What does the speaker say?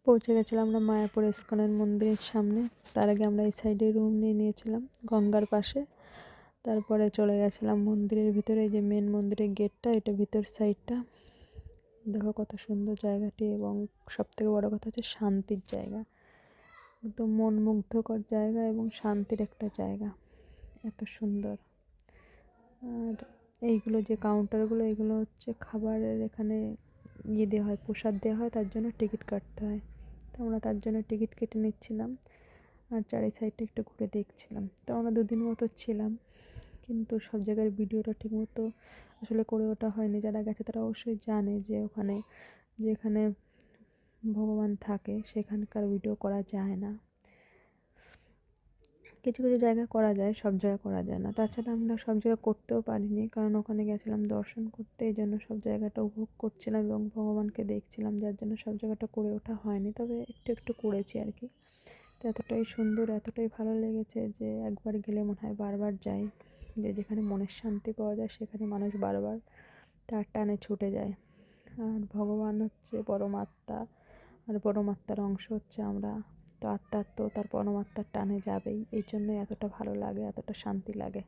পৌঁছে গেছিলাম আমরা মায়াপুর ইস্কনের মন্দিরের সামনে। তার আগে আমরা এই সাইডে রুম নিয়ে নিয়েছিলাম গঙ্গার পাশে। তারপরে চলে গেছিলাম মন্দিরের ভিতরে। এই যে মেন মন্দিরের গেটটা, এটা ভিতর সাইডটা। দেখো কত সুন্দর জায়গাটি, এবং সবথেকে বড় কথা হচ্ছে শান্তির জায়গা, একদম মন মুগ্ধকর জায়গা এবং শান্তির একটা জায়গা, এত সুন্দর। আর এইগুলো যে কাউন্টারগুলো, এগুলো হচ্ছে খাবারের, এখানে দেওয়া হয়, প্রসাদ দেওয়া হয়, তার জন্য টিকিট কাটতে হয়। তো আমরা তার জন্য টিকিট কেটে নিচ্ছিলাম আর চারি সাইডটা একটু ঘুরে দেখছিলাম। তো আমরা 2 দিন মতো ছিলাম, কিন্তু সব জায়গার ভিডিওটা ঠিকমতো আসলে করে ওঠা হয়নি। যারা গেছে তারা অবশ্যই জানে যে ওখানে যেখানে ভগবান থাকে সেখানকার ভিডিও করা যায় না। কিছু কিছু জায়গায় করা যায়, সব জায়গায় করা যায় না। তাছাড়া আমরা সব জায়গায় করতেও পারিনি, কারণ ওখানে গেছিলাম দর্শন করতে, এই জন্য সব জায়গাটা উপভোগ করছিলাম এবং ভগবানকে দেখছিলাম, যার জন্য সব জায়গাটা করে ওঠা হয়নি, তবে একটু একটু করেছি আর কি। তো এতটাই সুন্দর, এতটাই ভালো লেগেছে যে একবার গেলে মনে হয় বারবার যাই। যে যেখানে মনের শান্তি পাওয়া যায় সেখানে মানুষ বারবার তার টানে ছুটে যায়। আর ভগবান হচ্ছে পরমাত্মা, আর পরমাত্মার অংশ হচ্ছে আমরা। তো আত্মার তো তার পরমাত্মার টানে যাবেই, এই জন্যই এতটা ভালো লাগে, এতটা শান্তি লাগে।